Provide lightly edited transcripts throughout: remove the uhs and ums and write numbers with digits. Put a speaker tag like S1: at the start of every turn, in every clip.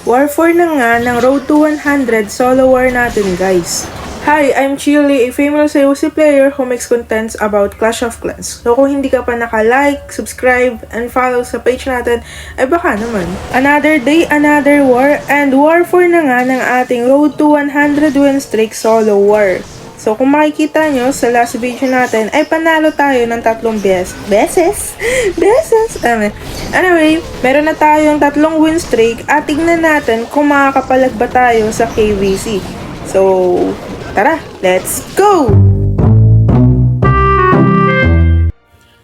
S1: War 4 na nga ng Road to 100 solo war natin guys. Hi, I'm Chili, a famous AOC player who makes contents about Clash of Clans. So kung hindi ka pa naka-like, subscribe, and follow sa page natin, ay baka naman. Another day, another war, and War 4 na nga ng ating Road to 100 win streak solo war. So kung makikita nyo sa last video natin, ay panalo tayo ng 3 beses. Anyway, meron na tayong 3 win streak at tignan natin kung makakapalag ba tayo sa KVC. So, tara, let's go!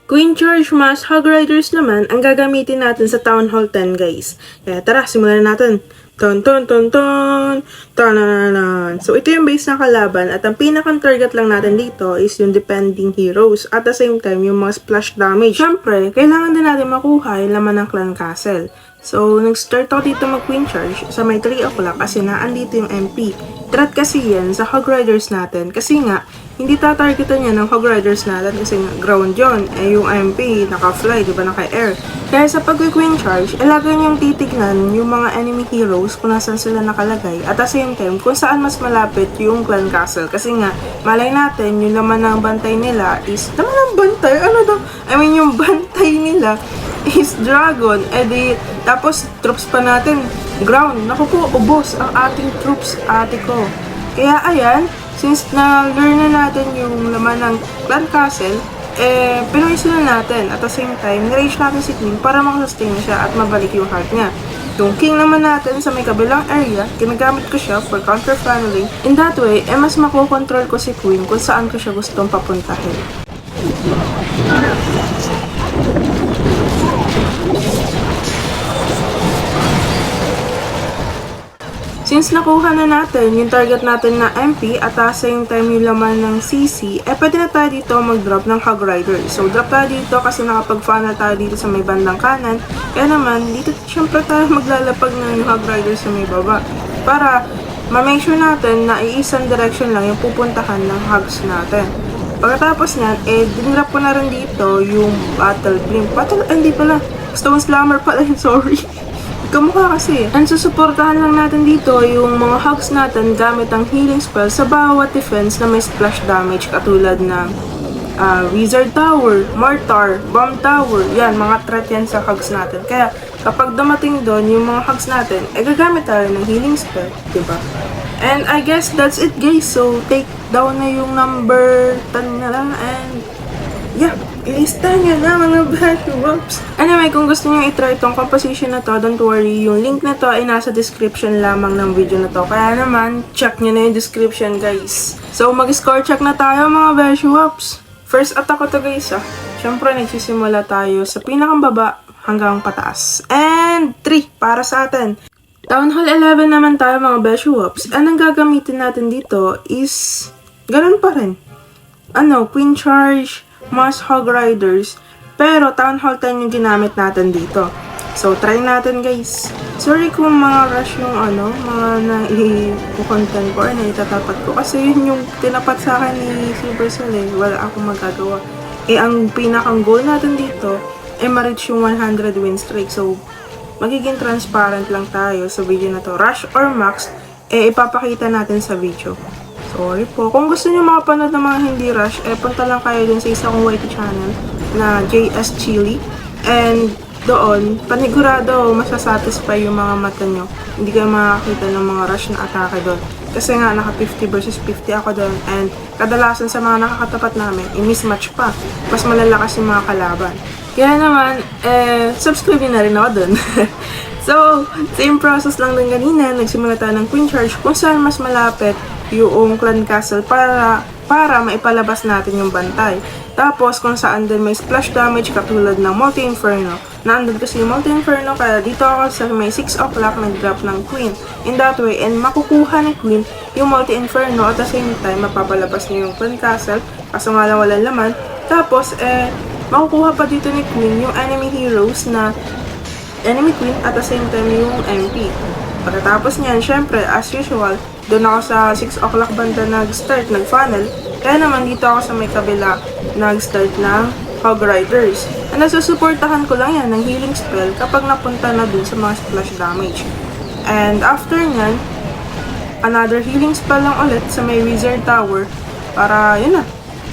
S1: Queen Charge Mass Hog Riders naman ang gagamitin natin sa Town Hall 10 guys. Kaya tara, simulan natin. Ton ton ton ton tananan. So ito yung base ng kalaban at ang pinakang target lang natin dito is yung defending heroes at the same time yung mga splash damage. Syempre, kailangan din natin makuha yung laman ng clan castle. So nag-start ako dito mag Queen Charge sa may 3 o'clock kasi naandito yung MP. Threat kasi yan sa Hog Riders natin kasi nga hindi tatargetan niya ng Hog Riders natin kasi ground yon yung MP naka-fly, diba, naka-air. Kaya sa pag-Queen Charge, ilagay niyong titignan yung mga enemy heroes kung nasan sila nakalagay at the same time kung saan mas malapit yung clan castle kasi nga malay natin yung laman ng bantay nila is laman ng bantay? Ano daw? Yung bantay nila is dragon, tapos troops pa natin ground. Naku po, ubos ang ating troops, ate ko. Kaya ayan, since na-learn na natin yung laman ng clan castle, pinuwis na natin. At the same time, nirage natin si Queen para makasustain siya at mabalik yung heart niya. Yung king naman natin sa may kabilang area, ginagamit ko siya for counter funneling. In that way, mas makokontrol ko si Queen kung saan ko siya gustong papuntahin. Since nakuha na natin yung target natin na MP at the same time yung laman ng CC, pwede na tayo dito mag-drop ng Hog Rider. So drop tayo dito kasi nakapag-funnel tayo dito sa may bandang kanan. Kaya naman, dito syempre tayo maglalapag ng Hog Rider sa may baba. Para ma-make sure natin na iisang direction lang yung pupuntahan ng Hogs natin. Pagkatapos nyan, dinrap ko na rin dito yung Battle Blink. Hindi pala. Stone Slammer pala yun, sorry. Kamukha kasi. And susuportahan lang natin dito yung mga hogs natin gamit ang healing spell sa bawat defense na may splash damage katulad ng Wizard Tower, Mortar, Bomb Tower. Yan, mga threat yan sa hogs natin. Kaya kapag dumating doon yung mga hogs natin, gagamit tayo ng healing spell, diba? And I guess that's it guys. So take down na yung number 10 na lang and yeah. Ilista nyo na mga bashwops. Anyway, kung gusto nyo i-try itong composition na to, don't worry, yung link na to ay nasa description lamang ng video na to. Kaya naman, check nyo na yung description guys. So, mag-score check na tayo mga bashwops. First attack ko to guys Siyempre, nagsisimula tayo sa pinakambaba hanggang pataas. And 3 para sa atin. Town Hall 11 naman tayo mga bashwops. And ang gagamitin natin dito is ganun pa rin. Queen Charge, Mass Hog Riders, pero Town Hall 10 yung ginamit natin dito. So, try natin guys. Sorry kung mga rush yung mga nai-content ko or naitatapat ko. Kasi yun yung tinapat sa akin ni Supercell wala akong magagawa. Ang pinakang goal natin dito ay ma-reach yung 100 win streak. So, magiging transparent lang tayo sa video na to. Rush or max, ipapakita natin sa video. Sorry po. Kung gusto nyo makapanood ng mga hindi rush, punta lang kayo dun sa isa kong YT channel na JS Chili. And doon, panigurado, masasatisfy yung mga mata nyo. Hindi kayo makakita ng mga rush na atake doon. Kasi nga, naka 50 versus 50 ako doon. And kadalasan sa mga nakakatapat namin, i-mismatch pa. Mas malalakas yung mga kalaban. Kaya naman, subscribe na rin ako doon. So, same process lang din kanina. Nagsimula tayo ng Queen Charge kung saan mas malapit yung clan castle para maipalabas natin yung bantay. Tapos kung saan din may splash damage katulad ng Multi-Inferno. Naandun kasi yung Multi-Inferno kaya dito ako sa may 6 o'clock nag-drop ng Queen. In that way, and makukuha ni Queen yung Multi-Inferno at the same time mapapalabas niya yung clan castle kaso nga lang walang laman. Tapos makukuha pa dito ni Queen yung enemy heroes na enemy Queen at the same time yung MP. Pagkatapos niyan, syempre, as usual, doon ako sa 6 o'clock banda nag-start, nag-funnel. Kaya naman dito ako sa may kabila nag-start ng Hog Riders. And nasusuportahan ko lang yan ng healing spell kapag napunta na dun sa mga splash damage. And after nyan, another healing spell lang ulit sa may Wizard Tower. Para, yun na.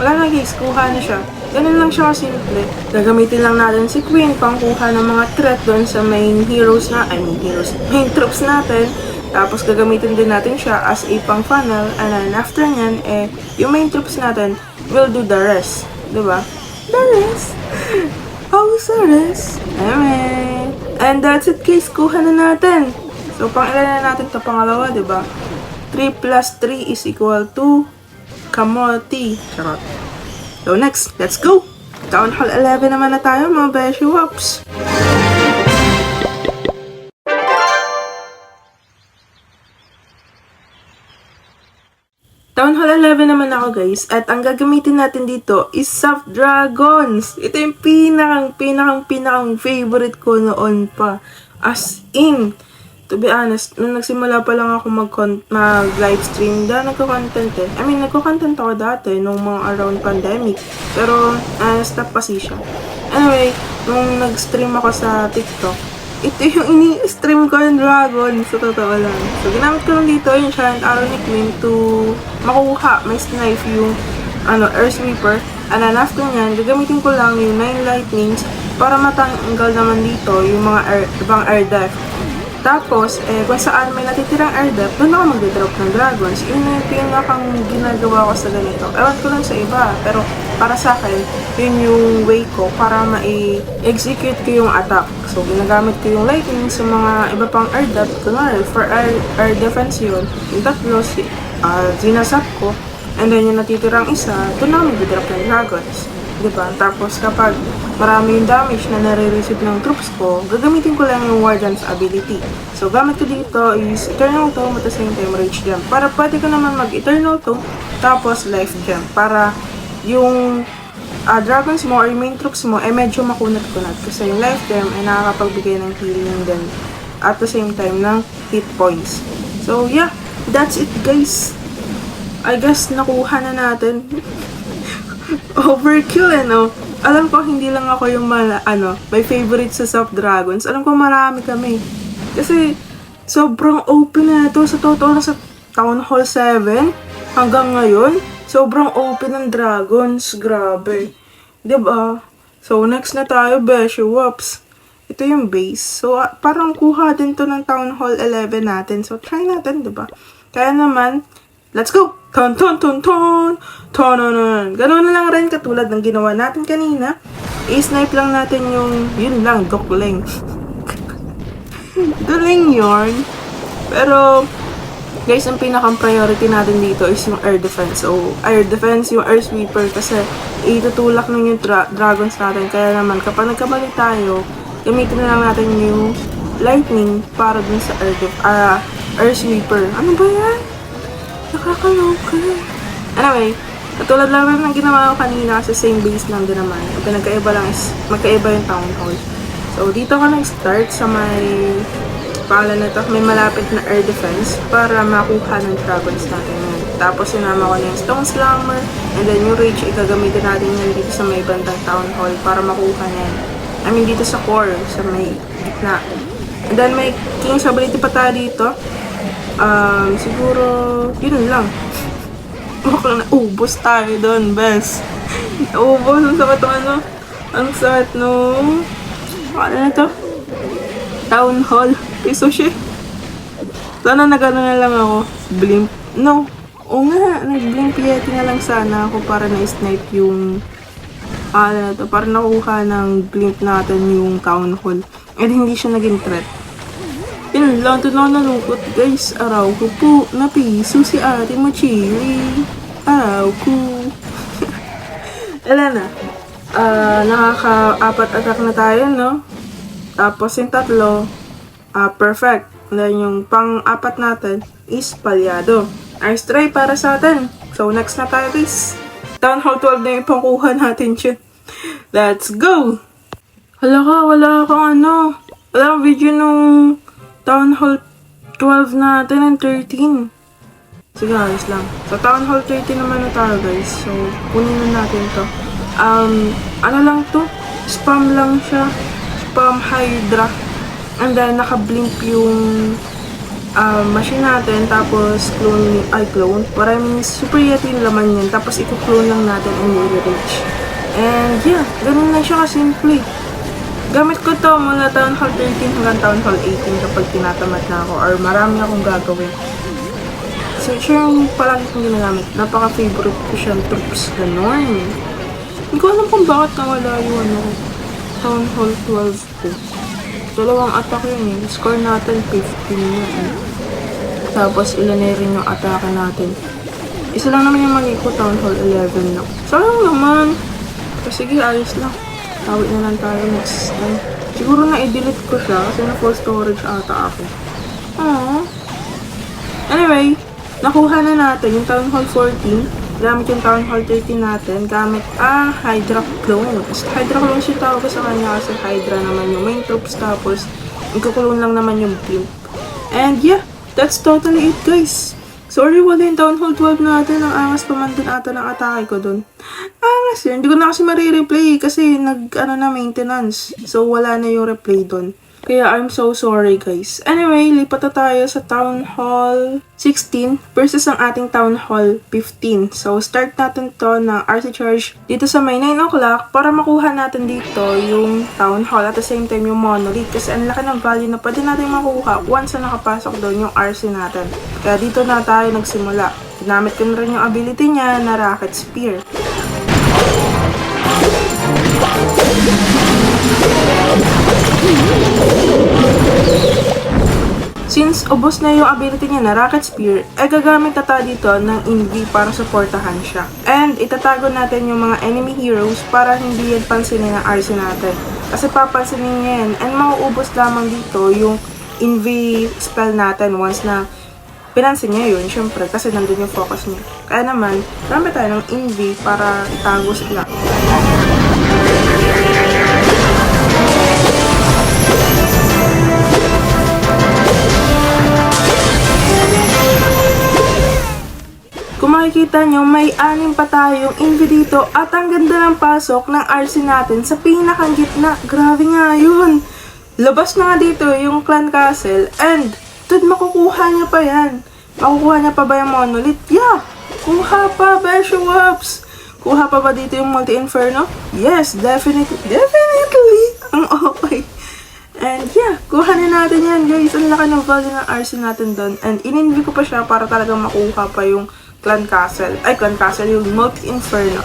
S1: Wala na guys, kuha na siya. Ganun lang siya kasimple. Gagamitin lang natin si Queen pang kuha ng mga threat doon sa main main troops natin. Tapos gagamitin din natin siya as a pang funnel. And then after nyan, yung main troops natin will do the rest. Diba? The rest? How's the rest? Amen. And that's it guys, kuha na natin. So pang ilan na natin ito, pangalawa, diba? 3 plus 3 is equal to Kamote. Charot. So next, let's go! Town Hall 11 naman na tayo mga Beshi Wops. Town Hall 11 naman ako guys, at ang gagamitin natin dito is Soft Dragons. Ito yung pinakang favorite ko noon pa. As in, to be honest, nung nagsimula pa lang ako mag-livestream, nagko-content eh. Nagko-content ako dati nung mga around pandemic. Pero, stop pa siya. Anyway, nung nag-stream ako sa TikTok, ito yung ini-stream ko yung dragon, sa totoo lang. So, ginamit ko lang dito yung Giant Arrow ni Queen to makuha, may snipe yung Earth Sweeper. And then after nyan, gagamitin ko lang yung 9 lightnings para matanggal naman dito yung mga ibang air def. Tapos, kung saan may natitirang air depth, doon ako magdodrop ng dragons. Yun na yung pinakang ginagawa ko sa ganito. Ewan ko lang sa iba, pero para sa akin, yun yung way ko para ma-execute ko yung attack. So, ginagamit ko yung lightning sa mga iba pang air depth. Kunwari, for air defense yun. Yung tatlo, zinasap ko. And then, yung natitirang isa, doon ako magdodrop ng dragons. Diba? Tapos kapag marami yung damage na nare-receive ng troops ko, gagamitin ko lang yung Warden's ability. So, gamit ko dito is Eternal Tome at the same time Rage Gem. Para pwede ko naman mag-Eternal Tome, tapos Life Gem. Para yung dragons mo or main troops mo, medyo makunat-kunat. Kasi yung Life Gem ay nakakapagbigay ng healing din. At the same time ng hit points. So, yeah. That's it, guys. I guess nakuha na natin. Overkill no? Alam ko hindi lang ako yung my favorite sa Soft Dragons. Alam ko marami kami. Kasi sobrang open na ito sa totoo na sa Town Hall 7 hanggang ngayon. Sobrang open ng dragons. Grabe. Diba? So next na tayo, Beshi Wops. Ito yung base. So parang kuha din to ng Town Hall 11 natin. So try natin, diba? Kaya naman, let's go! Ton ton ton ton ton ton. Ganoon na lang rin katulad ng ginawa natin kanina. I-snipe lang natin yung yun lang, Dokling. Duling yun. Pero guys, ang pinakang priority natin dito is yung air defense. So, air defense, yung Earth Sweeper kasi itutulak nun yung dragons natin. Kaya naman, kapag nagkamali tayo, gamitin na lang natin yung lightning para dun sa Earth Sweeper. Ano ba yan? Nakakaloka. Anyway, katulad lang ng ginawa ko kanina kasi same base lang din naman. Ang pinagkaiba lang is magkaiba yung Town Hall. So, dito ka nag-start sa may pangalan na ito, may malapit na air defense para makuha ng dragons natin yun. Tapos, sinama ko na yung Stone Slammer and then yung Rage, gagamitin natin yun dito sa may bandang Town Hall para makuha na yun. Dito sa core, sa may gitna. And then, may King's Ability pa tayo dito. Siguro, yun lang. Baka na, ubos tayo doon, best. Ubos, ang sakit ng ang sakit nung, ano na to? Town Hall. Sushi. Sana nagano na lang ako. Blimp. No. Oo nga, nag-blink yeti na lang sana ako para na-snipe yung, ano na to, para nakuha ng blink natin yung Town Hall. And hindi siya naging threat. Yun lang, ito na nalungkot guys. Araw ko po, napiso si ate mo chili. Araw ko. Wala na. Nakaka-apat attack na tayo, no? Tapos yung tatlo, perfect. And then yung pang-apat natin is palyado. Nice try para sa atin. So next na tayo guys. Town Hall 12 na yung pangkuha natin siya. Let's go! Wala kang wala kang video nung Town Hall 12 natin and 13. Sige, ayos lang. So, Town Hall 13 naman na tayo, guys. So, kunin na natin to. Ano lang to? Spam lang siya. Spam Hydra. And then, naka-blink yung machine natin, tapos clone. Maraming super yeti yung laman yan, tapos i-clone lang natin and i-reach. And yeah, ganun lang siya kasimple. Gamit ko to mula Town Hall 13 hanggang Town Hall 18 kapag tinatamad na ako or marami akong gagawin. So, siya yung palagi kong ginagamit. Napaka-favorite ko siyang troops. Ganon. Hindi ko alam kung bakit nawala yung Town Hall 12 ko. Dalawang attack yun eh. Score natin 15 yun. Tapos ilan na rin yung atake natin. Isa lang naman yung mali ko, Town Hall 11 lang. Sayang naman. Pero sige, ayos lang. Tawid na lang tayo next time. Siguro na i-delete ko siya kasi na full storage ata ako. Aww. Anyway, nakuha na natin yung Town Hall 14. Gamit yung Town Hall 13 natin. Gamit Hydra Clone. Hydra Clone siya tawag sa kanya kasi Hydra naman yung main troops. Tapos, ikukulong lang naman yung Blimp. And yeah, that's totally it guys. Sorry, wala yung Town Hall 12 natin. Ang angas pa man din ata ng atake ko dun. Angas yun. Hindi ko na kasi marireplay kasi maintenance. So, wala na yung replay dun. Kaya I'm so sorry guys. Anyway, lipat na tayo sa Town Hall 16 versus ang ating Town Hall 15. So, start natin to ng RC Charge dito sa may 9 o'clock para makuha natin dito yung Town Hall at the same time yung Monolith. Kasi ang laki ng value na pwede natin makuha once na nakapasok doon yung RC natin. Kaya dito na tayo nagsimula. Ginamit ko na rin yung ability niya na Rocket Spear. Since ubos na yung ability niya na Rocket Spear, gagamit na tayo dito ng Invi para supportahan siya. And itatago natin yung mga enemy heroes para hindi yan pansinin ng RC natin. Kasi papansinin niya yan and mauubos lamang dito yung Invi spell natin once na pinansin niya yun, syempre, kasi nandun yung focus niya. Kaya naman, gamit tayo ng Invi para itago sila. Kung makikita nyo, may 6 pa tayong Invi dito at ang ganda ng pasok ng RC natin sa pinakang gitna. Grabe nga yun! Labas na nga dito yung Clan Castle and dude, makukuha niya pa yan. Makukuha niya pa ba yung Monolith? Yeah! Kuha pa, Besho Wops! Kuha pa ba dito yung Multi-Inferno? Yes, definitely! Definitely! Ang okay! And yeah, kuha na natin yan guys. Ang laki ng value ng RC natin doon. And in-invi ko pa siya para talagang makuha pa yung Clan Castle, yung Multi-Inferno.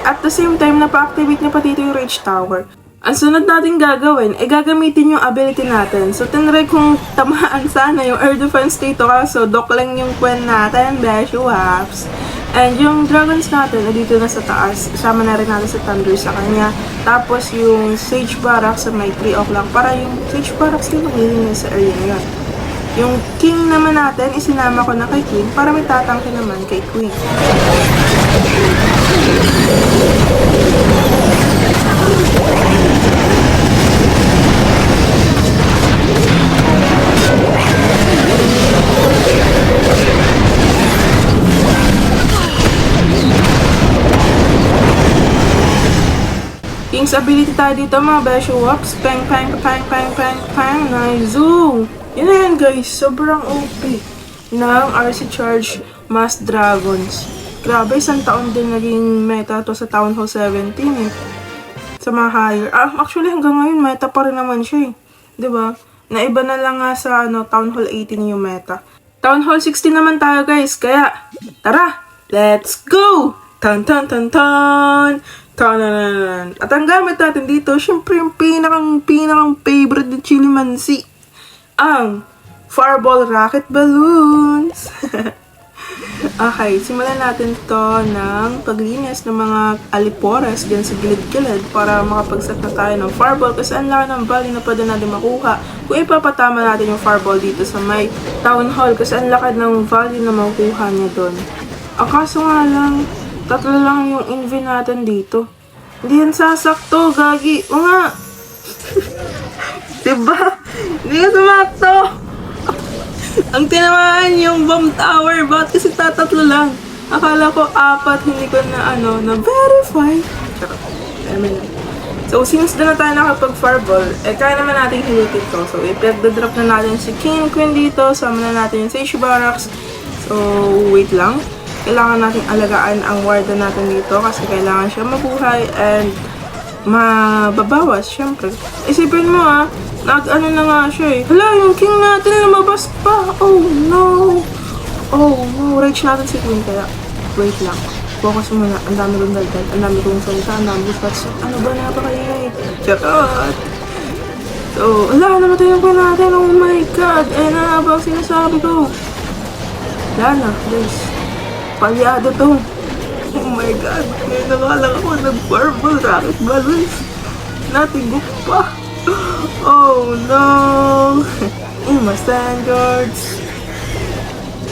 S1: At the same time, napa-activate niya pa dito yung Rage Tower. Ang sunod natin gagawin, gagamitin yung ability natin. So, tinry kong tamaan sana yung Air Defense dito kaso dock lang yung Quen natin, Besho Waps. And yung Dragons natin, dito na sa taas. Isama na rin natin sa Thunder sa kanya. Tapos yung Sage Barracks sa may 3 o'clock para yung Sage Barracks yung magiging sa area ngayon. Yung King naman natin, isinama ko na kay Queen para may tatangke naman kay Queen. King's ability tayo dito mga Besho Wops. Pang, pang, pang, pang, pang, pang. Nice. Zoom! Yun na yan guys, sobrang OP ng RC Charge Mass Dragons. Grabe, isang taon din naging meta to sa Town Hall 17 eh. Sa mga higher. Actually hanggang ngayon meta pa rin naman siya eh. Diba? Naiba na lang nga sa Town Hall 18 yung meta. Town Hall 16 naman tayo guys, kaya tara! Let's go! Tan tan tan tan! Tan. At ang gamit natin dito, syempre yung pinakang favorite ni Chilimansi. Ang Fireball Rocket Balloons. Okay, simulan natin to ng paglinis ng mga alipores dyan sa gilid-gilid para makapagset na tayo ng fireball kasi ang laki ng value na pwede natin makuha kung ipapatama natin yung fireball dito sa may Town Hall kasi ang laki ng value na makukuha niya doon. Ang kaso nga lang, 3 lang yung Invi natin dito. Hindi yan sasakto, gagi. O nga. Diba? Hindi ka sumakto. Ang tinamaan yung bomb tower. Bakit kasi 3 lang? Akala ko 4, hindi ko na na verify. So, since doon na tayo nakapag-fireball, kaya naman natin hilutin to. So, ipag-drop na natin si King Queen dito. Sama na natin yung Sage Barracks. So, wait lang. Kailangan natin alagaan ang warden natin dito kasi kailangan siya mabuhay and mababawas, syempre. Isipin mo nag-ano na nga siya Hala, yung King natin lumabas pa. Oh no! Oh no, rage natin si Queen kaya. Wait lang. Focus muna. Ang dami kong daldal. Ang dami kong salita. Ang dami kong stats. Ano ba napakaingay? Charot! So, wala, namatay yung Queen natin. Oh my God! Na ba ang sinasabi ko? Wala na, guys. Palyado to. Oh my God! Ngayon nakalang ako nag-fireball rocket balloons. Natigok pa. Oh no! My standards.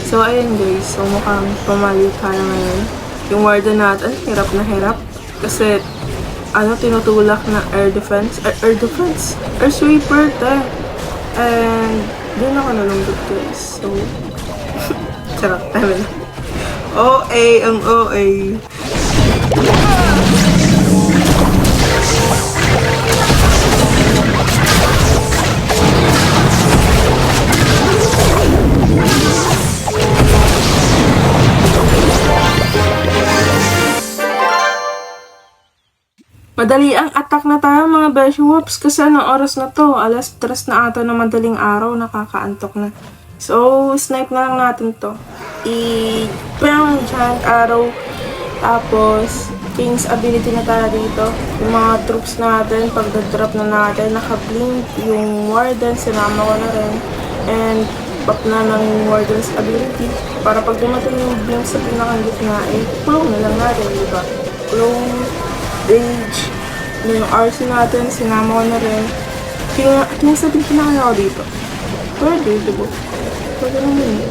S1: So, ayun guys. So, mukhang pamali tayo ngayon. Yung warden natin, hirap na hirap. Kasi, tinutulak na air defense. Air sweeper, And, doon ako nalunggot guys. So, charot, tayo na. OA ang OA. Madali ang attack na tayo mga beshi whoops kasi anong oras na to? Alas 3 na ata na madaling araw, nakakaantok na. So, snipe na lang natin to. I-pound giant arrow. Tapos, King's ability na tayo dito. Yung mga troops natin, pagda-drop na natin, naka-blink yung warden, sinama ko na rin. And, back na ng warden's ability. Para pag dumating yung blink sa pinakagitna, kulong na lang natin, diba? Kulong, rage, yung RC natin, sinama ko na rin. Kinasabi ko na kaya ako dito. Pwede, diba? Pwede naman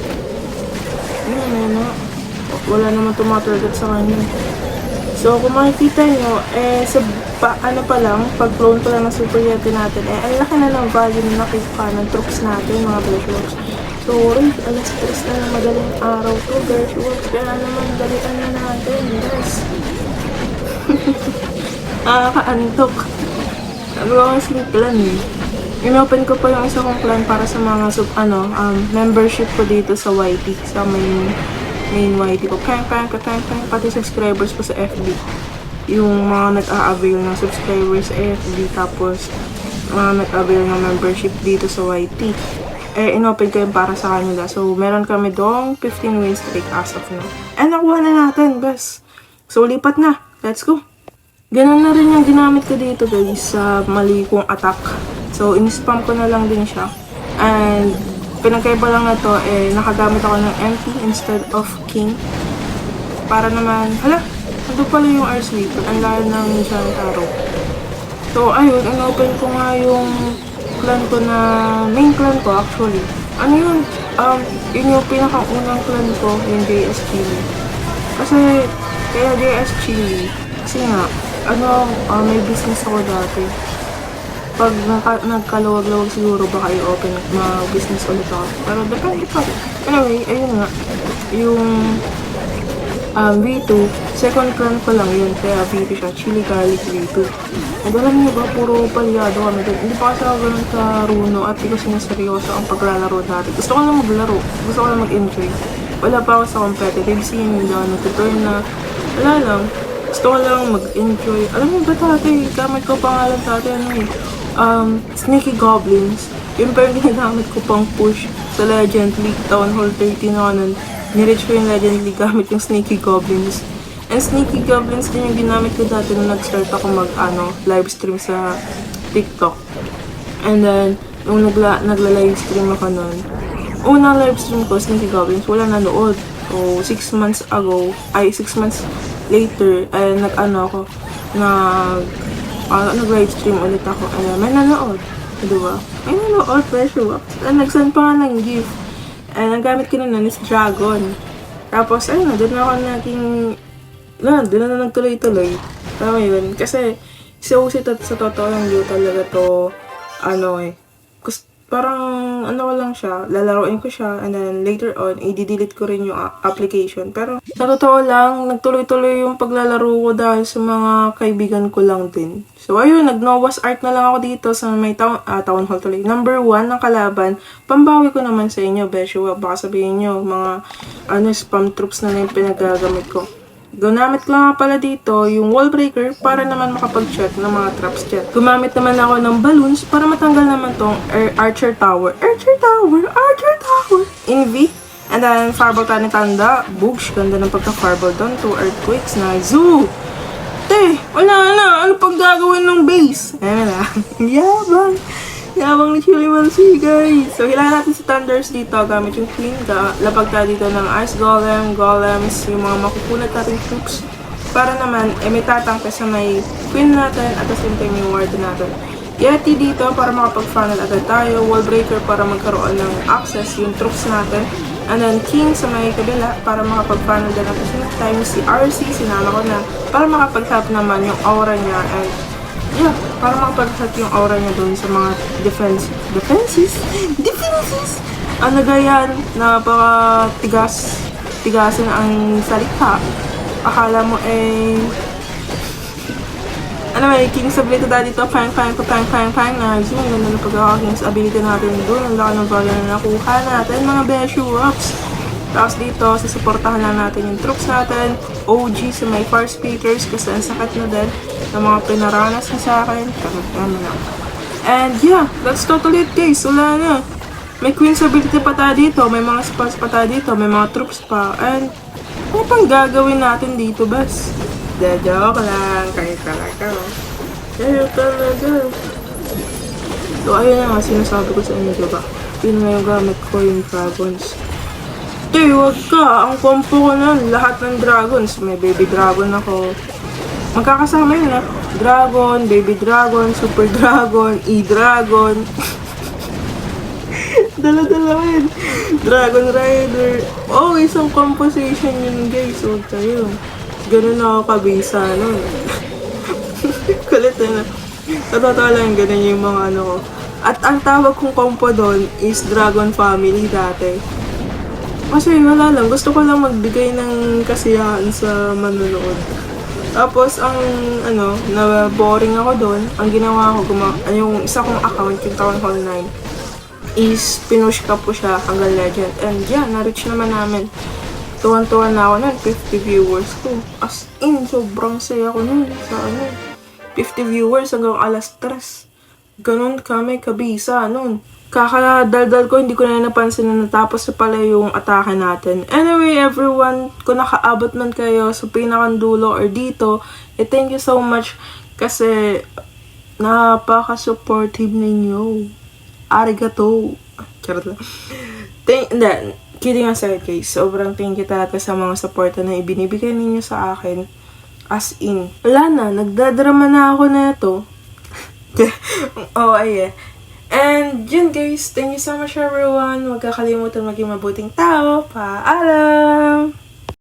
S1: wala naman tumatarget sa kanya. So, kung makikita nyo, pa lang, pag-clone pa lang ng Super Yeti natin, ang laki na ng value na nakuha ng troops natin, mga Bershworks. So, alas 3 na ng madaling araw to, Bershworks. Kaya naman, dalitan na natin, guys. Nakakaantok. Nagawang sleep plan Inopen ko pa yung isa kong plan para sa mga membership ko dito sa YT, sa main YT ko. Pati subscribers ko sa FB. Yung mga nag-a-avail ng subscribers sa FB, tapos mga nag-avail ng membership dito sa YT. Inopen ko yung para sa kanila. So, meron kami doong 15 win streak as of now. Nakuha na natin, guys. So, lipat na. Let's go. Ganun na rin yung ginamit ko dito, guys, sa mali kong attack. So, in-spam ko na lang din siya. And, pinagkaiba lang na to, nakagamit ako ng MP instead of King. Para naman, hala, ito pala yung air sweeper. Ang layo ng giant arrow. So, ayun, in-open ko nga yung clan ko na, main clan ko actually. Ano yun? Yun yung pinakaunang clan ko, yung JS Chili. Kasi, kaya JS Chili, kasi nga, may business ako dati. Pag nagkaluwag-luwag siguro baka i-open business ulit ako. Pero depende pa rin. Anyway, ayun nga. Yung V2, second clan ko lang yun. Kaya V2 siya. Chili garlic V2. And alam niyo ba, puro palyado kami. Hindi pa kasi ako ganun sa Runo at hindi ko sinaseryoso ang paglalaro natin. Gusto ko lang maglaro. Gusto ko lang mag-enjoy. Wala pa ako sa competitive scene. Hindi ako nag-turn na. Wala lang. Gusto ko lang mag-enjoy. Alam mo ba dati, gamit ko pangalan dati, Sneaky Goblins. Yun pa yung ginagamit ko pang push sa Legend League Town Hall 13 ako nun. Nireach ko yung Legend League gamit yung Sneaky Goblins. And Sneaky Goblins din yung ginamit ko dati nung nag-start ako livestream sa TikTok. And then, nung nagla-livestream ako nun, unang livestream ko, Sneaky Goblins, wala nanood. So, 6 months later, nag-livestream ulit ako. May nanood. Diba? May nanood, pressure. Nag-send pa nga ng gift. Ang gamit ko na is Dragon. Tapos, doon na nagtuloy-tuloy. Tama yun. Kasi, sa totoo lang dito talaga to, parang ano ko lang siya, lalaroin ko siya, and then later on, i-delete ko rin yung application. Pero sa totoo lang, nagtuloy-tuloy yung paglalaro ko dahil sa mga kaibigan ko lang din. So ayun, nag-Noah's Ark na lang ako dito sa may town hall tuloy. Number 1 ng kalaban, pambawi ko naman sa inyo, Beshua. Baka sabihin nyo, mga spam troops na yung pinagagamit ko. Gunamit ko nga pala dito yung wall breaker para naman makapag-check ng mga traps dyan. Gumamit naman ako ng balloons para matanggal naman tong Archer Tower. In V. And then, Fireball Tani Tanda. Boogs, ganda ng pagka-fireball doon. 2 earthquakes na zoo. Te, wala na. Ano pang gagawin ng base? Ayan na. Yabang. Yabang ni Chilimansi, guys. So, kailangan natin si Thunders dito gamit yung Queen. Lapag tayo dito ng Ice Golem, Golems, yung mga makukunat natin troops. Para naman, may tatangke sa may Queen natin at the same time yung Ward natin. Yeti dito para makapag-funnel agad tayo. Wall Breaker para magkaroon ng access yung troops natin. And then King sa may kabila para makapag-funnel din at the same time si RC, sinama ko na para makapag-help naman yung aura niya and yeah, para makapag-help yung aura niya doon sa mga defenses. Ano ganyan, tigasin ang salita. Akala mo may King's ability dito, pang na zoom, ganda ng pagkaka-King's ability natin doon, ang laki ng value na nakuha natin, mga Beshu Rocks. Tapos dito, sasuportahan lang natin yung troops natin, OG sa may fire speakers, kasi ang sakit na din ng mga pinaranas na sa akin. And yeah, that's totally it guys, wala na. May Queen's ability pa tayo dito, may mga spells pa tayo dito, may mga troops pa, and ano pang gagawin natin dito, bas? Joke lang, kayo talaga. So, ayun na nga, sinasabi ko sa inyo, diba? Yun nga yung gamit ko, yung dragons. Wag ka, ang compo ko nun, lahat ng dragons. May baby dragon ako. Magkakasama yun na. Dragon, baby dragon, super dragon, e-dragon. Dala-dala yun. Dragon Rider. Oh, isang composition yun guys. Huwag kayo. Ganun ako kabisa nun. Kulit na. Sa totoo lang, ganun yung mga ano ko. At ang tawag kong compo doon is Dragon Family dati. Kasi wala lang, gusto ko lang magbigay ng kasiyahan sa manonood. Tapos ang na boring ako doon, ang ginawa ko, yung isa kong account, yung Town Hall 9, is pinush ka po siya hanggang legend. And yeah, na-reach naman namin. Tuwan-tuwan na ako nun, 50 viewers ko. As in, sobrang saya ko nun. Sa 50 viewers hanggang alas 3. Ganon kami kabisa nun. Kakadaldal ko, hindi ko na napansin na natapos na pala yung atake natin. Anyway, everyone, kung nakaabot man kayo sa pinakandulo or dito, thank you so much kasi napaka-supportive ninyo. Arigato. Charot lang. Kidding aside guys, sobrang thank you talaga sa mga supporta na ibinibigay ninyo sa akin. As in, wala na, nagdadrama na ako na ito. Oh, ay. And yun guys, thank you so much everyone. Huwag kakalimutan maging mabuting tao. Paalam!